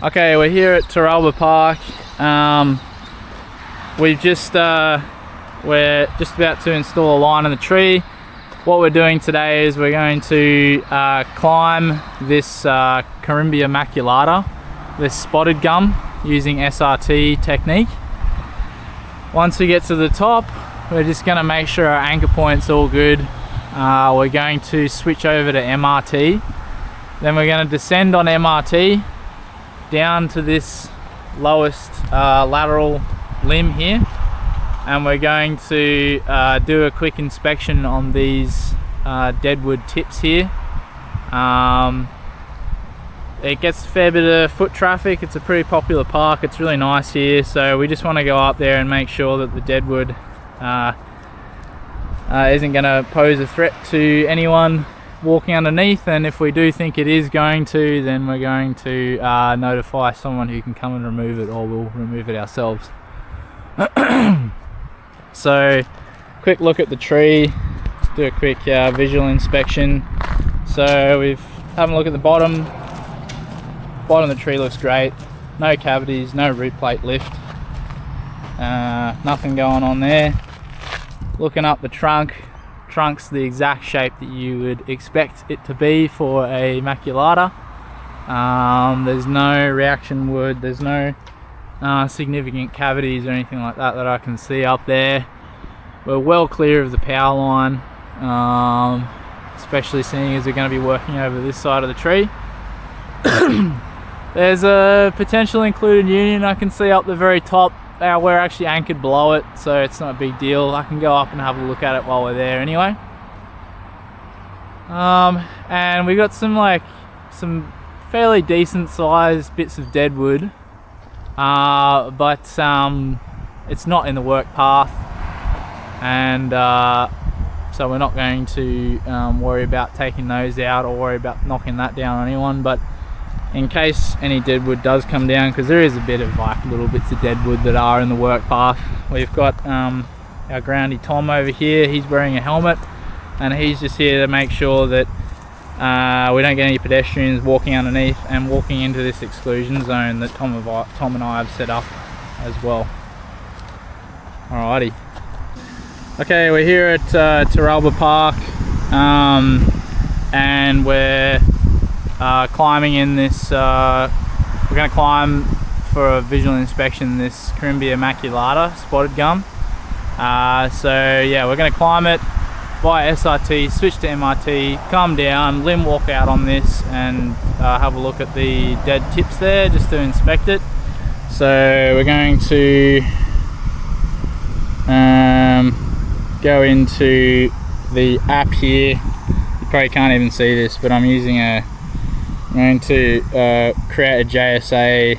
Okay, we're here at Taralba Park. We're just about to install a line in the tree. What we're doing today is we're going to climb this Corymbia maculata, this spotted gum, using SRT technique. Once we get to the top, we're just going to make sure our anchor point's all good. We're going to switch over to MRT. Then we're going to descend on MRT down to this lowest lateral limb here, and we're going to do a quick inspection on these deadwood tips here. It gets a fair bit of foot traffic. It's a pretty popular park. It's really nice here, so we just want to go up there and make sure that the deadwood isn't going to pose a threat to anyone walking underneath, and if we do think it is going to, then we're going to notify someone who can come and remove it, or we'll remove it ourselves. So, quick look at the tree, do a quick visual inspection. So we've had a look at the bottom. Bottom of the tree looks great. No cavities, no root plate lift. Nothing going on there. Looking up the trunk's the exact shape that you would expect it to be for a maculata. There's no reaction wood, there's no significant cavities or anything like that I can see up there. We're well clear of the power line, especially seeing as we're going to be working over this side of the tree. There's a potential included union I can see up the very top. We're actually anchored below it, so it's not a big deal. I can go up and have a look at it while we're there anyway. And we got some fairly decent sized bits of deadwood, but it's not in the work path, and so we're not going to worry about taking those out or worry about knocking that down on anyone. But in case any deadwood does come down, because there is a bit of little bits of deadwood that are in the work path, we've got our groundy Tom over here. He's wearing a helmet, and he's just here to make sure that we don't get any pedestrians walking underneath and walking into this exclusion zone that Tom and I have set up as well. Alrighty. Okay, we're here at Taralba Park, and we're climbing in this, we're going to climb for a visual inspection this Corymbia maculata spotted gum. So yeah, we're going to climb it via SRT, switch to MRT, come down, limb walk out on this, and have a look at the dead tips there just to inspect it. So we're going to go into the app here. You probably can't even see this, but I'm going to create a JSA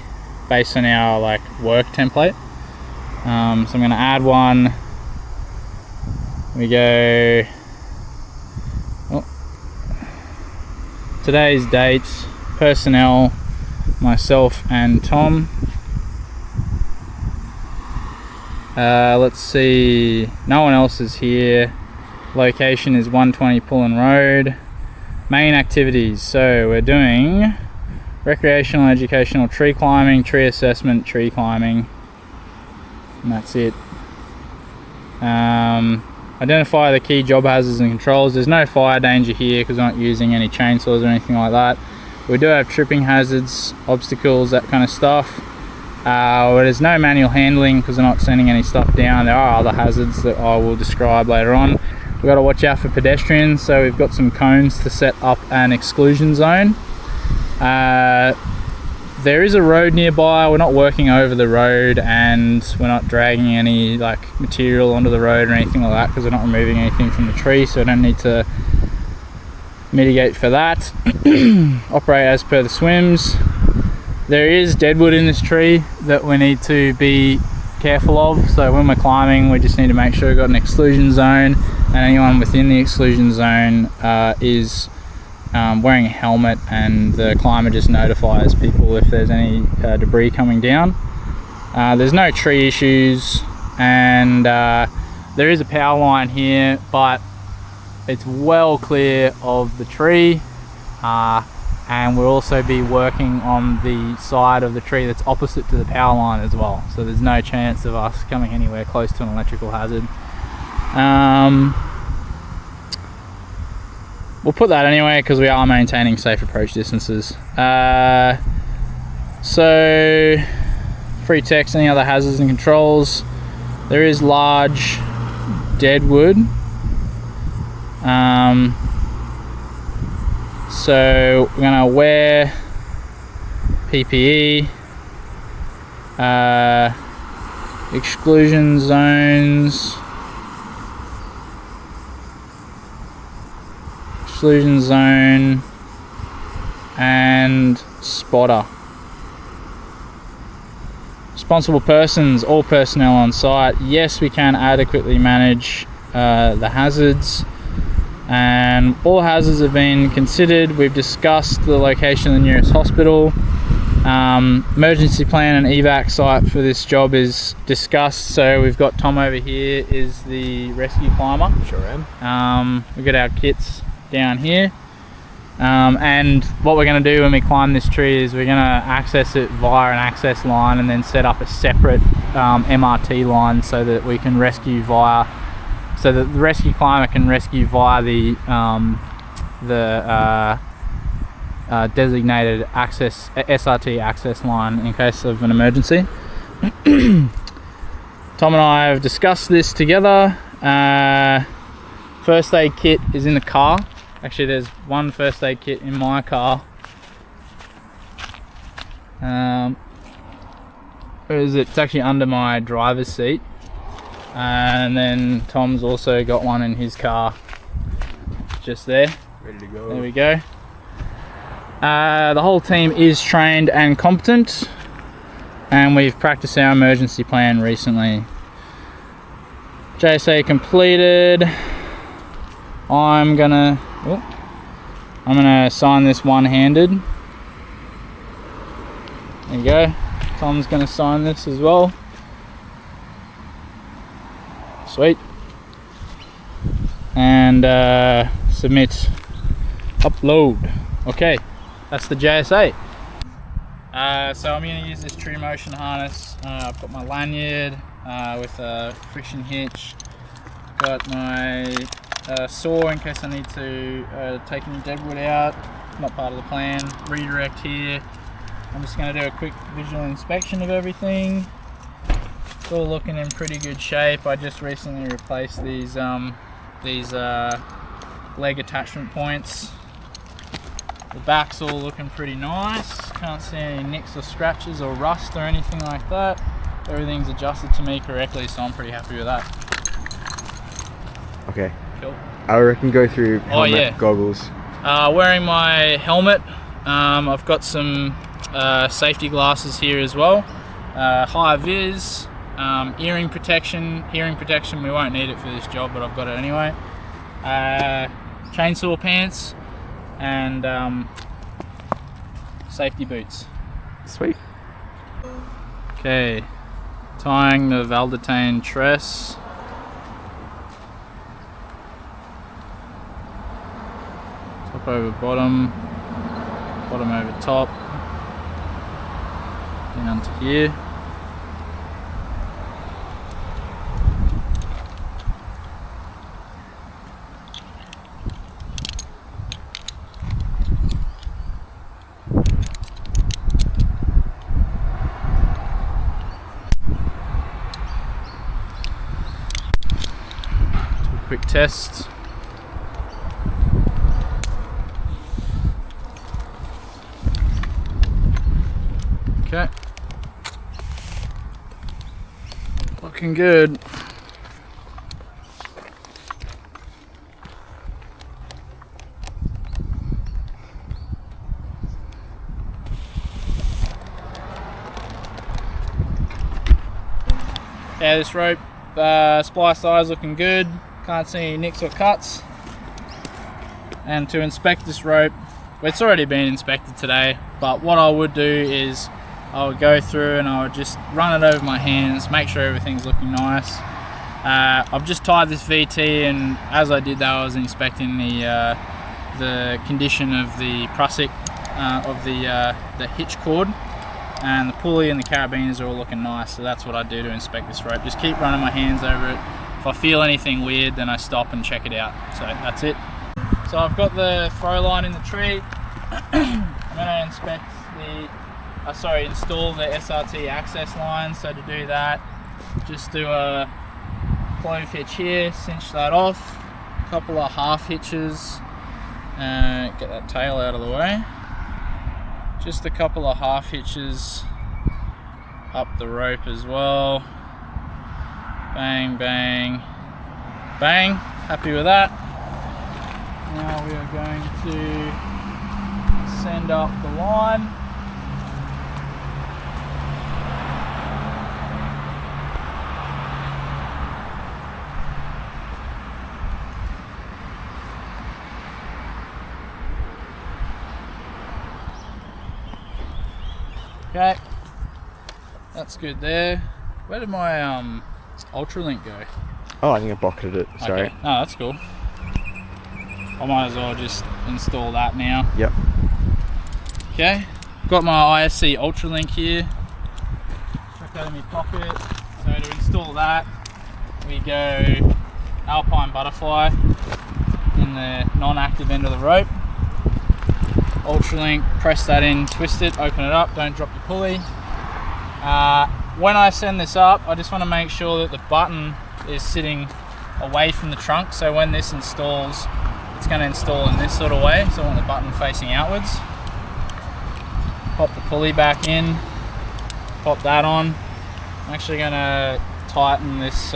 based on our work template. So I'm going to add one. We go today's dates, personnel, myself and Tom. Let's see, no one else is here. Location is 120 Pullen Road. Main activities, so we're doing recreational, educational, tree climbing, tree assessment, tree climbing, and that's it. Identify the key job hazards and controls. There's no fire danger here because we're not using any chainsaws or anything like that. We do have tripping hazards, obstacles, that kind of stuff. There's no manual handling because we're not sending any stuff down. There are other hazards that I will describe later on. We've got to watch out for pedestrians, so we've got some cones to set up an exclusion zone. There is a road nearby. We're not working over the road, and we're not dragging any material onto the road or anything like that because we're not removing anything from the tree, so we don't need to mitigate for that. Operate as per the swims. There is deadwood in this tree that we need to be careful of, so when we're climbing we just need to make sure we've got an exclusion zone, and anyone within the exclusion zone is wearing a helmet, and the climber just notifies people if there's any debris coming down. There's no tree issues, and there is a power line here, but it's well clear of the tree. and we'll also be working on the side of the tree that's opposite to the power line as well, so there's no chance of us coming anywhere close to an electrical hazard. We'll put that anyway because we are maintaining safe approach distances. So free text, any other hazards and controls. There is large dead wood, so we're gonna wear PPE, exclusion zones, exclusion zone, and spotter. Responsible persons, all personnel on site. Yes, we can adequately manage the hazards, and all hazards have been considered. We've discussed the location of the nearest hospital. Emergency plan and evac site for this job is discussed. So we've got Tom over here, is the rescue climber. Sure am. We've got our kits down here. And what we're going to do when we climb this tree is we're going to access it via an access line and then set up a separate MRT line so that we can rescue via, so that the rescue climber can rescue via the designated access SRT access line in case of an emergency. Tom and I have discussed this together. First aid kit is in the car. Actually, there's one first aid kit in my car. Where is it? It's actually under my driver's seat. And then Tom's also got one in his car. Just there. Ready to go. There we go. The whole team is trained and competent. And we've practiced our emergency plan recently. JSA completed. I'm gonna sign this one-handed. There you go. Tom's gonna sign this as well. Sweet. And submit, upload. Okay, that's the JSA. So I'm gonna use this tree motion harness. I've got my lanyard with a friction hitch. Got my saw in case I need to take any deadwood out. Not part of the plan. Redirect here. I'm just going to do a quick visual inspection of everything. It's all looking in pretty good shape. I just recently replaced these leg attachment points. The back's all looking pretty nice. Can't see any nicks or scratches or rust or anything like that. Everything's adjusted to me correctly, so I'm pretty happy with that. Okay. Cool. I reckon go through helmet, goggles. Wearing my helmet. I've got some safety glasses here as well. High vis, hearing protection we won't need it for this job, but I've got it anyway. Chainsaw pants and safety boots. Sweet. Okay, tying the Valdetane truss. Top over bottom, bottom over top, down to here. Do a quick test. Okay, looking good. Yeah, this rope splice size looking good. Can't see any nicks or cuts. And to inspect this rope, well, it's already been inspected today, but what I would do is I would go through and I would just run it over my hands, make sure everything's looking nice. I've just tied this VT, and as I did that I was inspecting the condition of the prusik of the hitch cord, and the pulley and the carabiners are all looking nice. So that's what I do to inspect this rope. Just keep running my hands over it. If I feel anything weird, then I stop and check it out. So that's it. So I've got the throw line in the tree. I'm going to inspect install the SRT access line. So to do that, just do a clove hitch here, cinch that off, a couple of half hitches, get that tail out of the way. Just a couple of half hitches up the rope as well. Bang, bang, bang. Happy with that. Now we are going to send up the line. Okay, that's good there. Where did my Ultralink go? Oh, I think I pocketed it, sorry. Okay. Oh, that's cool. I might as well just install that now. Yep. Okay, got my ISC Ultralink here. Chuck that in my pocket. So to install that, we go Alpine Butterfly in the non-active end of the rope. Ultralink, press that in, twist it, open it up, don't drop your pulley. When I send this up, I just want to make sure that the button is sitting away from the trunk, so when this installs, it's going to install in this sort of way, so I want the button facing outwards. Pop the pulley back in, pop that on. I'm actually going to tighten this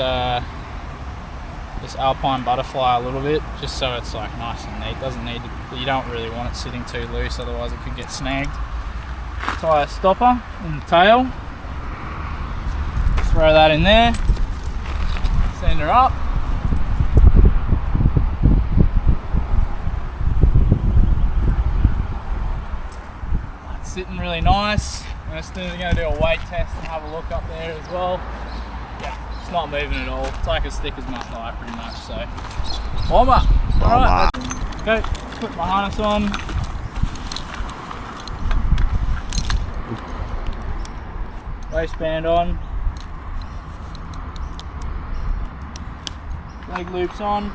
this Alpine Butterfly a little bit, just so it's like nice and neat. Doesn't need to, you don't really want it sitting too loose, otherwise it could get snagged. Tie a stopper in the tail, throw that in there, send her up. That's sitting really nice. We're going to do a weight test and have a look up there as well. Yeah, it's not moving at all. It's like as thick as my thigh pretty much, so. Warm up. Alright, okay, put my harness on. Waistband on. Leg loops on.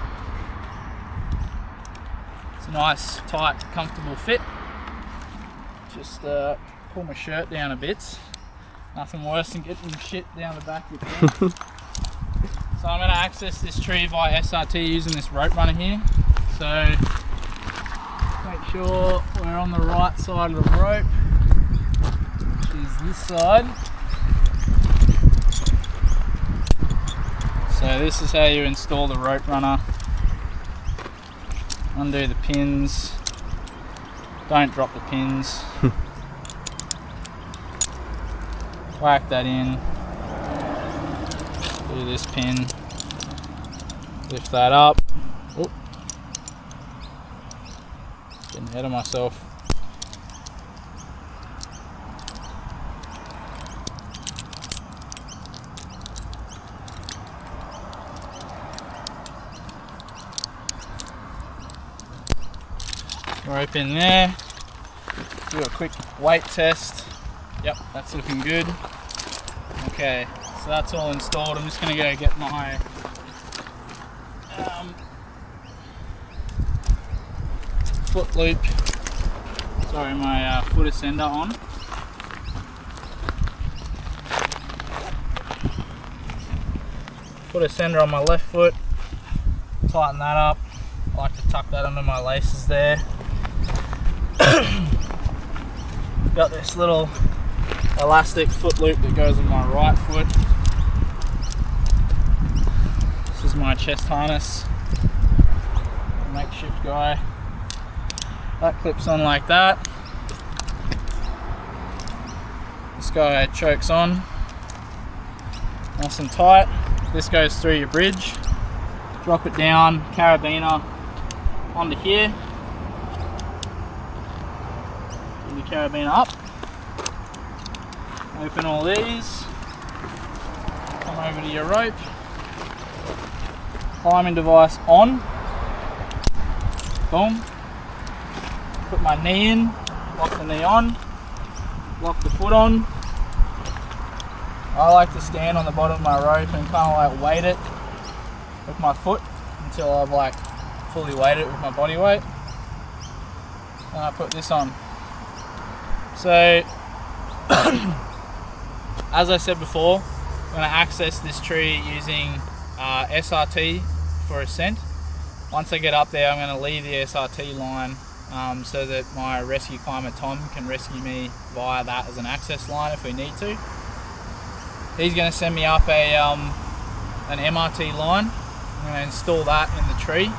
It's a nice, tight, comfortable fit. Just pull my shirt down a bit. Nothing worse than getting shit down the back of your pants. So I'm going to access this tree via SRT using this rope runner here. So make sure we're on the right side of the rope, which is this side. So this is how you install the rope runner. Undo the pins. Don't drop the pins. Whack that in. Do this pin. Lift that up. Oop. Getting ahead of myself. Rope in there. Do a quick weight test. Yep, that's looking good. Okay, so that's all installed. I'm just going to go get my foot loop, sorry, my foot ascender on. Foot ascender on my left foot, tighten that up. I like to tuck that under my laces there. Got this little elastic foot loop that goes on my right foot. This is my chest harness, makeshift guy. That clips on like that. This guy chokes on, nice and tight. This goes through your bridge. Drop it down, carabiner onto here. Put your carabiner up. Open all these. Come over to your rope. Climbing device on. Boom. Put my knee in. lock the knee on, lock the foot on. I like to stand on the bottom of my rope and kind of like weight it with my foot until I've like fully weighted it with my body weight. And I put this on. So, as I said before, I'm going to access this tree using SRT for ascent. Once I get up there, I'm going to leave the SRT line so that my rescue climber Tom can rescue me via that as an access line if we need to. He's going to send me up an MRT line. I'm going to install that in the tree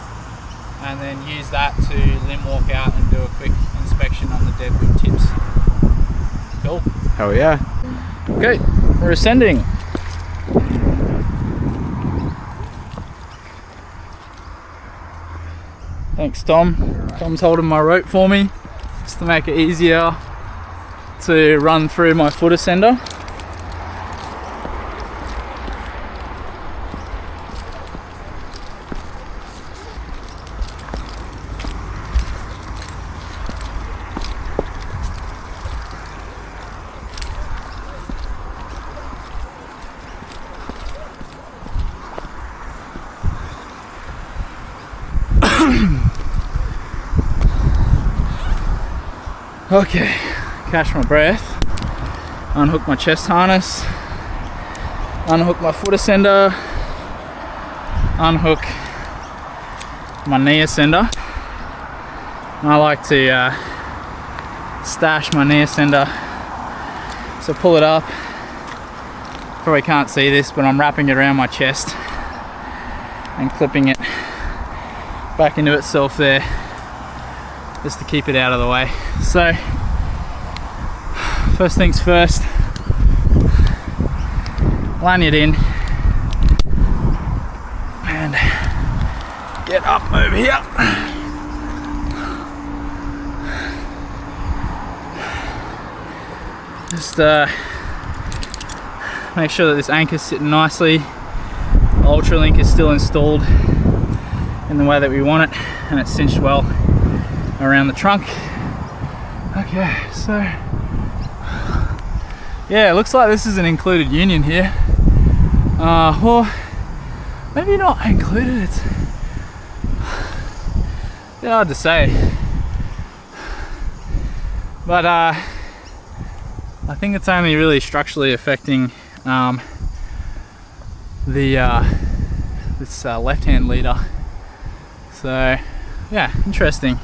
and then use that to limb walk out and do a quick inspection on the deadwood tips. Cool. Hell yeah. Okay, we're ascending. Thanks, Tom. Tom's holding my rope for me just to make it easier to run through my foot ascender. Okay, catch my breath, unhook my chest harness, unhook my foot ascender, unhook my knee ascender. I like to stash my knee ascender, so pull it up. Probably can't see this, but I'm wrapping it around my chest and clipping it back into itself there, just to keep it out of the way. So, first things first, lanyard in and get up over here. Just make sure that this anchor's sitting nicely. The Ultralink is still installed in the way that we want it, and it's cinched well around the trunk. Okay, so yeah, it looks like this is an included union here. Or maybe not included, it's a bit hard to say. But I think it's only really structurally affecting this left-hand leader. So yeah, interesting.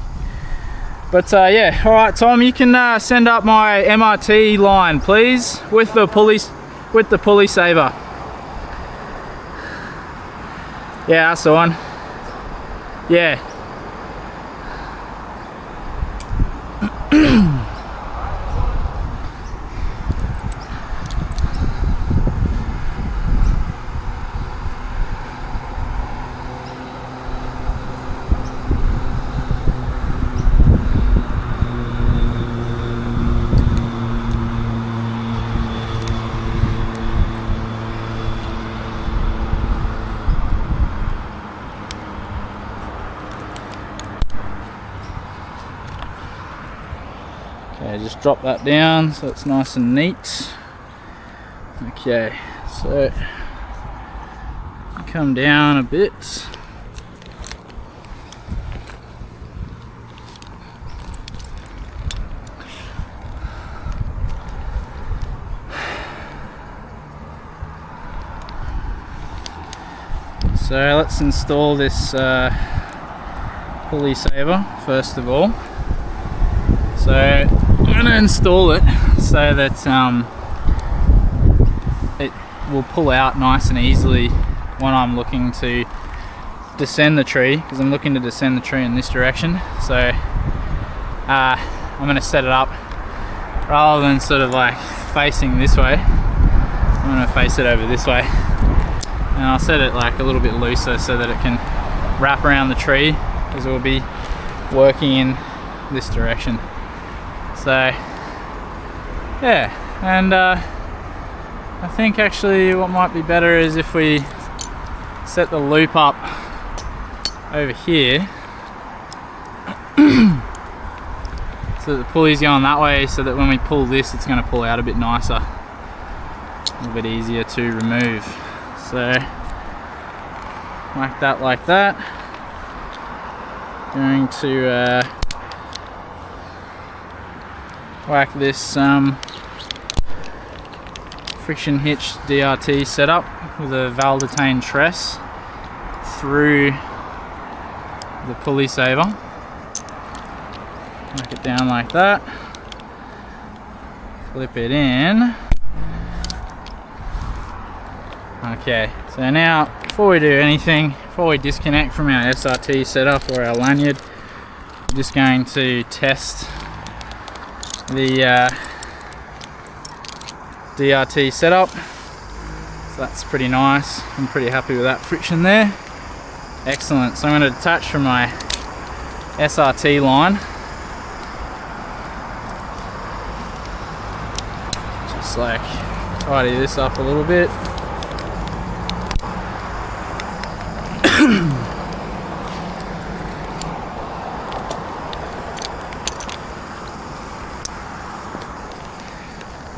But yeah, all right, Tom, you can send up my MRT line, please, with the pulley saver. Yeah, that's the one. Yeah. Okay, just drop that down so it's nice and neat. Okay, so come down a bit. So let's install this pulley saver first of all. So I'm going to install it so that it will pull out nice and easily when I'm looking to descend the tree, because I'm looking to descend the tree in this direction. So I'm going to set it up rather than sort of like facing this way. I'm going to face it over this way, and I'll set it like a little bit looser so that it can wrap around the tree, because it will be working in this direction. So yeah, and I think actually what might be better is if we set the loop up over here so that the pulley's going that way, so that when we pull this, it's going to pull out a bit nicer, a little bit easier to remove. So whack that like that. Going to whack this friction hitch DRT setup with a Valdetane tress through the pulley saver. Whack it down like that. Flip it in. Okay, so now before we do anything, before we disconnect from our SRT setup or our lanyard, we're just going to test the DRT setup. So that's pretty nice. I'm pretty happy with that friction there. Excellent. So I'm going to detach from my SRT line. Just like tidy this up a little bit.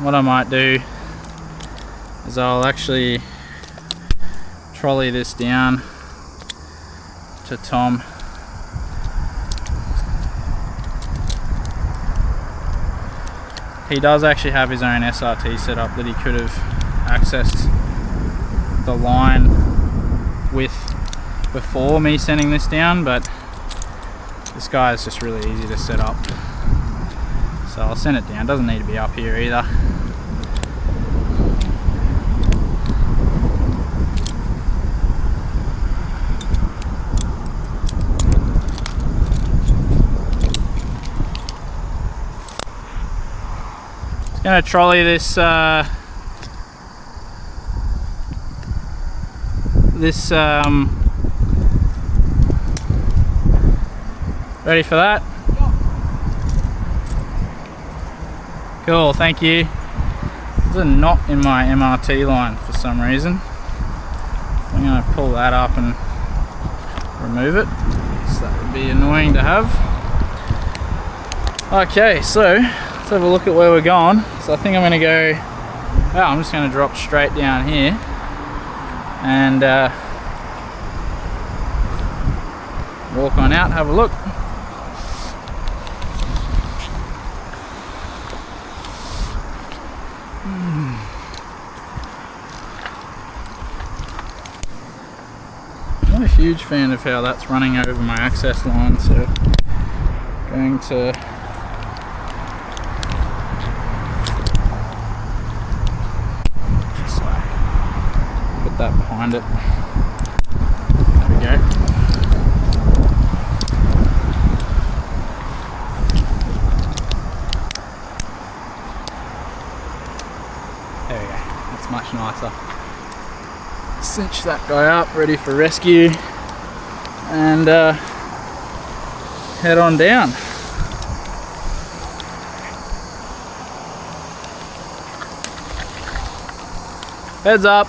What I might do is I'll actually trolley this down to Tom. He does actually have his own SRT setup that he could have accessed the line with before me sending this down, but this guy is just really easy to set up. So I'll send it down, doesn't need to be up here either. Just gonna trolley this ready for that? Cool, thank you. There's a knot in my MRT line for some reason. I'm going to pull that up and remove it, so that would be annoying to have. Okay, so let's have a look at where we're going. So I think I'm going to go, well, I'm just going to drop straight down here and walk on out, have a look. Not a huge fan of how that's running over my access line, so going to just like put that behind it. There we go. There we go, that's much nicer. Cinch that guy up, ready for rescue, and head on down. Heads up.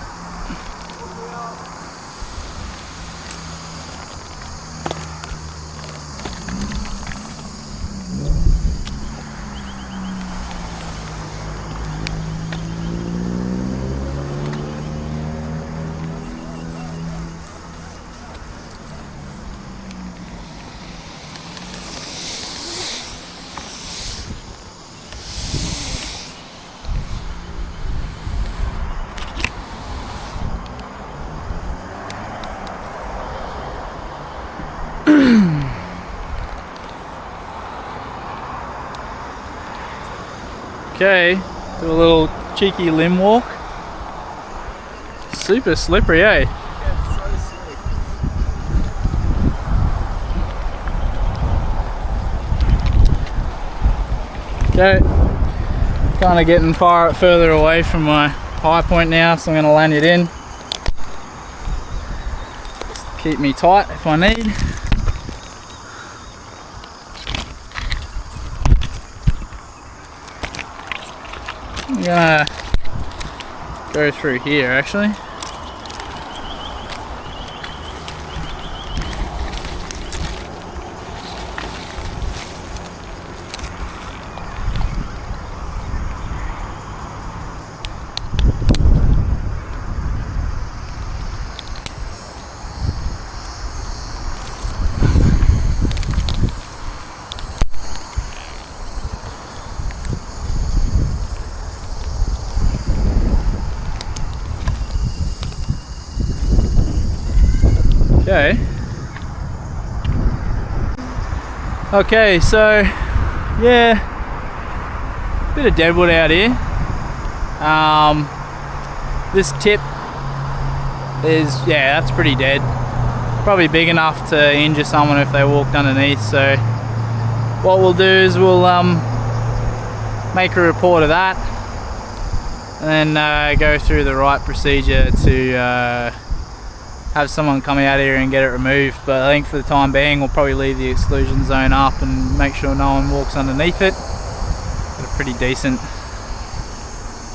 Okay, do a little cheeky limb walk. Super slippery, eh? Yeah, it's so slick. Okay, kind of getting further away from my high point now, so I'm going to land it in. Just keep me tight if I need. I'm gonna go through here actually. Okay. Okay, so yeah, bit of deadwood out here. This tip is, yeah, that's pretty dead. Probably big enough to injure someone if they walked underneath. So what we'll do is we'll make a report of that, and then go through the right procedure to have someone come out here and get it removed. But I think for the time being we'll probably leave the exclusion zone up and make sure no one walks underneath it. Got a pretty decent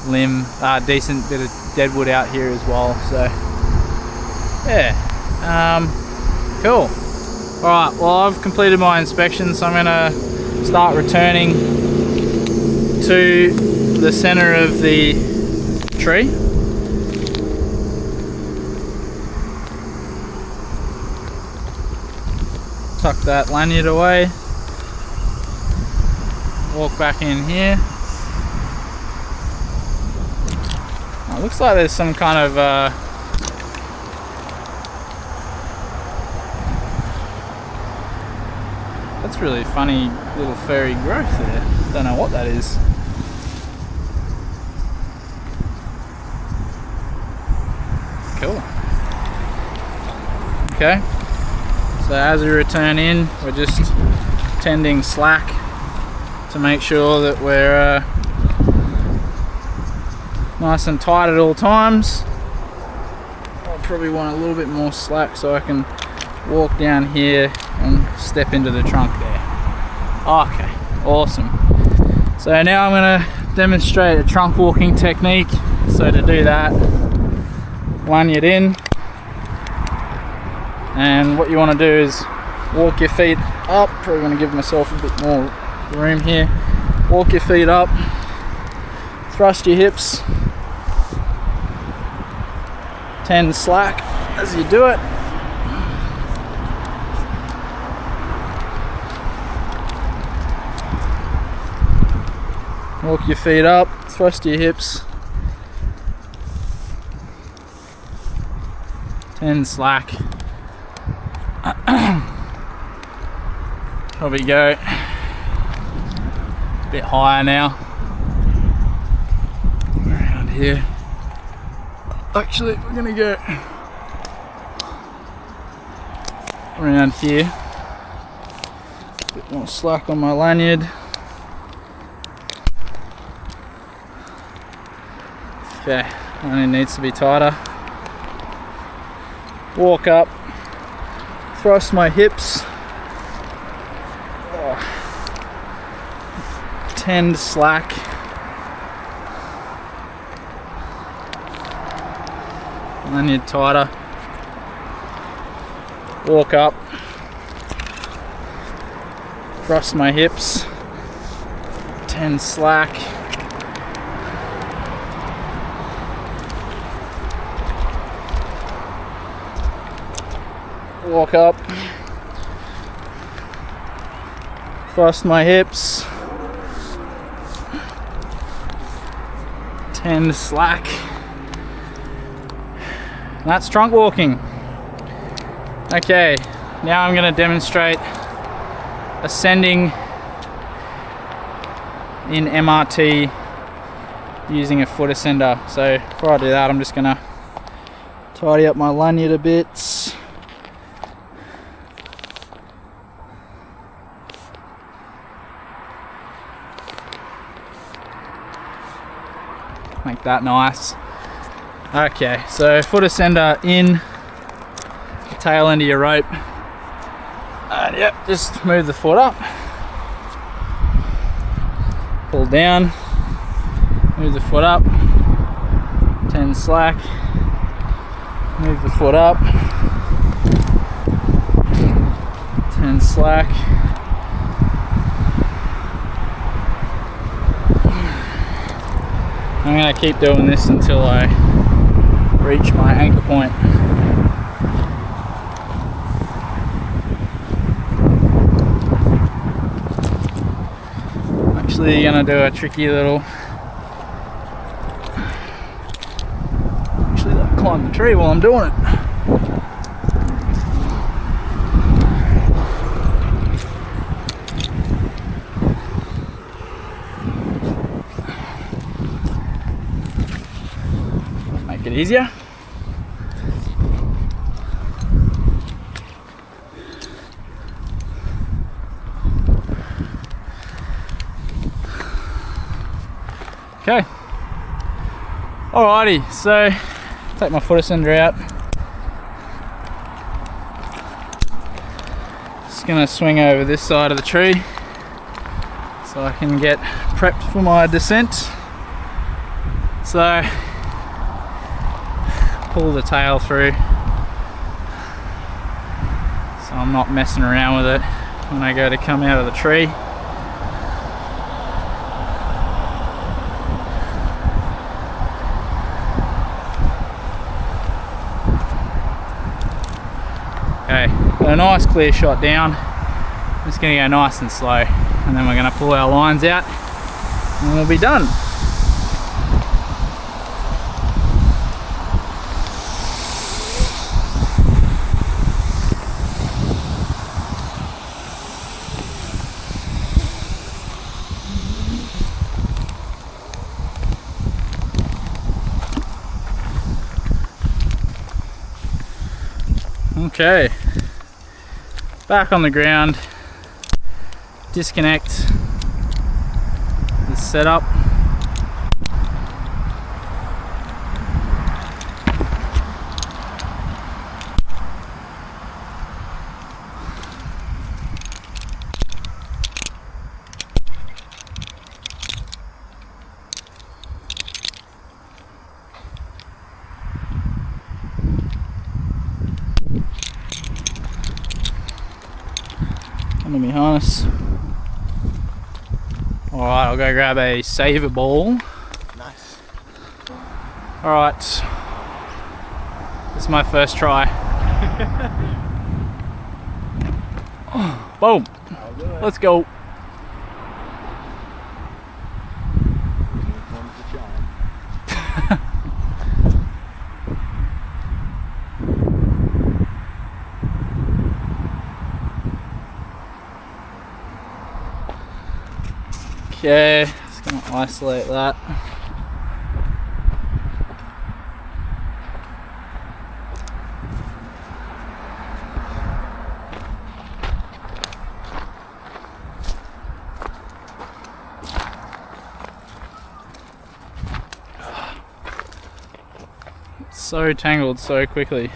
limb, decent bit of deadwood out here as well, so yeah, cool. Alright, well, I've completed my inspection, so I'm gonna start returning to the center of the tree. Tuck that lanyard away, walk back in here. It looks like there's some kind of that's really funny little furry growth there. Don't know what that is. Cool. Okay, so as we return in, we're just tending slack to make sure that we're nice and tight at all times. I'll probably want a little bit more slack so I can walk down here and step into the trunk there. Okay, awesome. So now I'm going to demonstrate a trunk walking technique. So to do that, lanyard in, and what you want to do is walk your feet up. Probably going to give myself a bit more room here. Walk your feet up, thrust your hips, tend slack as you do it. Walk your feet up, thrust your hips, tend slack. Probably go a bit higher now. Around here. Actually, we're gonna go around here. A bit more slack on my lanyard. Okay, only needs to be tighter. Walk up, thrust my hips, tend slack. Lanyard tighter. Walk up, thrust my hips, tend slack. Walk up, thrust my hips, tend slack. That's trunk walking. Okay, now I'm going to demonstrate ascending in MRT using a foot ascender. So before I do that, I'm just going to tidy up my lanyard a bit. Make that nice. Okay, so foot ascender in, the tail end of your rope, and yep, just move the foot up, pull down, move the foot up, tend slack, move the foot up, tend slack. I'm going to keep doing this until I reach my anchor point. I'm actually going to do a tricky little... Actually, I'll climb the tree while I'm doing it. it easier. Okay. Alrighty, so take my footer sender out. Just gonna swing over this side of the tree so I can get prepped for my descent. So pull the tail through so I'm not messing around with it when I go to come out of the tree. Okay, got a nice clear shot down. Just gonna go nice and slow, and then we're gonna pull our lines out and we'll be done. Okay, back on the ground, disconnect the setup. Under my harness. Alright, I'll go grab a saver ball. Nice. Alright, this is my first try. Boom! Let's go. Okay, just gonna isolate that. It's so tangled so quickly.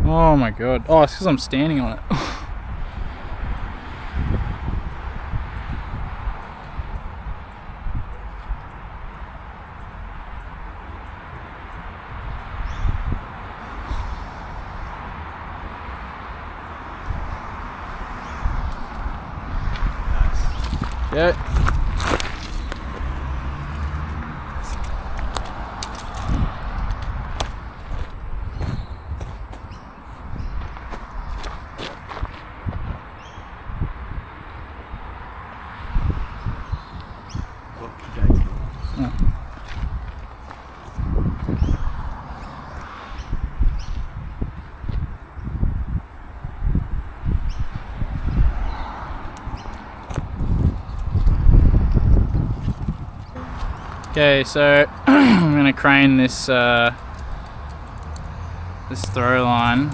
Oh my god. Oh, it's because I'm standing on it. Yeah. Okay, so I'm gonna crane this this throw line.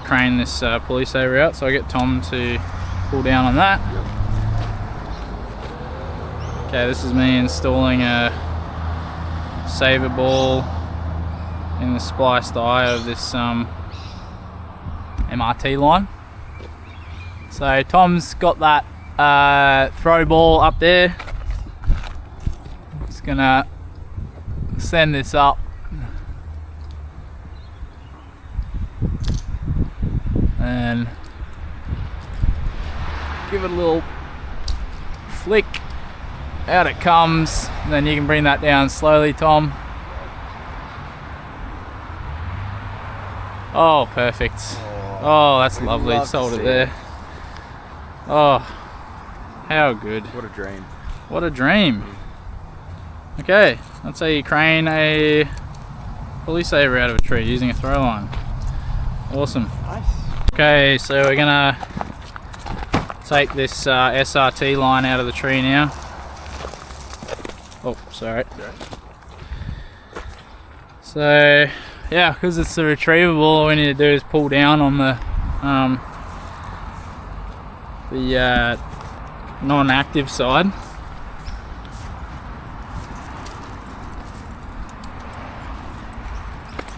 Crane this pulley saver out. So I get Tom to pull down on that. Okay, this is me installing a saver ball in the spliced eye of this MRT line. So Tom's got that throw ball up there. Just gonna send this up and give it a little flick, out it comes, and then you can bring that down slowly, Tom. Oh, perfect. Oh, that's lovely. Sold it there. Oh, how good. What a dream. What a dream. Okay, that's how you crane a pulley saver out of a tree using a throw line. Awesome. Nice. Okay, so we're gonna take this SRT line out of the tree now. Oh, sorry. So, yeah, because it's a retrievable, all we need to do is pull down on the non-active side.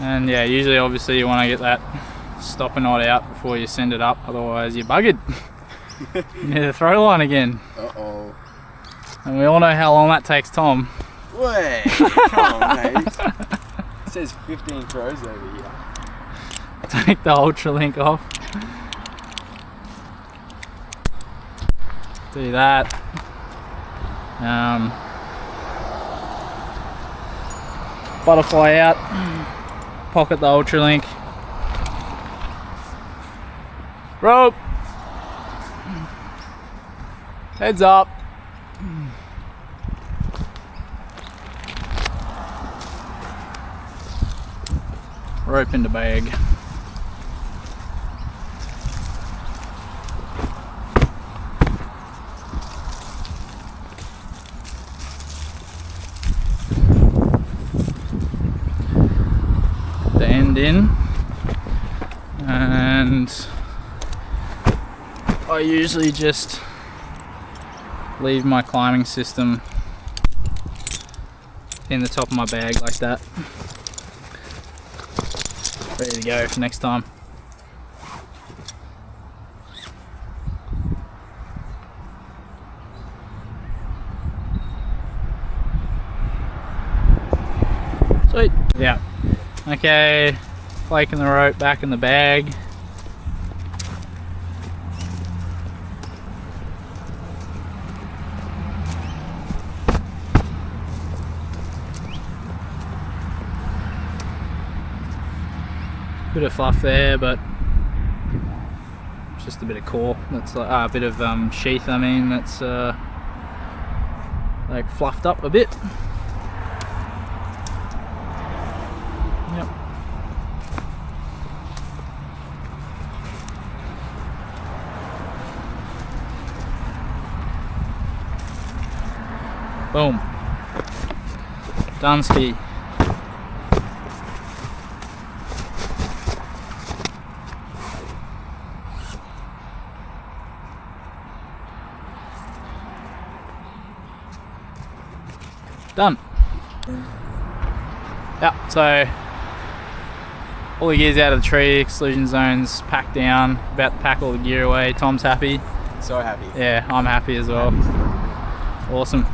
And yeah, usually obviously you want to get that stopper knot out before you send it up, otherwise you're buggered. You need a throw line again. Uh-oh. And we all know how long that takes, Tom. Wait, come on, mate. It says 15 throws over here. Take the Ultra Link off. Do that. Butterfly out. Pocket the Ultra Link. Rope. Heads up. Rope in the bag. The end in, and I usually just leave my climbing system in the top of my bag like that, ready to go for next time. Sweet. Yeah. Okay, flaking the rope back in the bag. Bit of fluff there, but it's just a bit of core. That's like a bit of sheath. I mean, that's like fluffed up a bit. Yep. Boom. Done ski. Done. Yeah, so all the gear's out of the tree, exclusion zone's packed down, about to pack all the gear away. Tom's happy. So happy. Yeah, I'm happy as well. Awesome.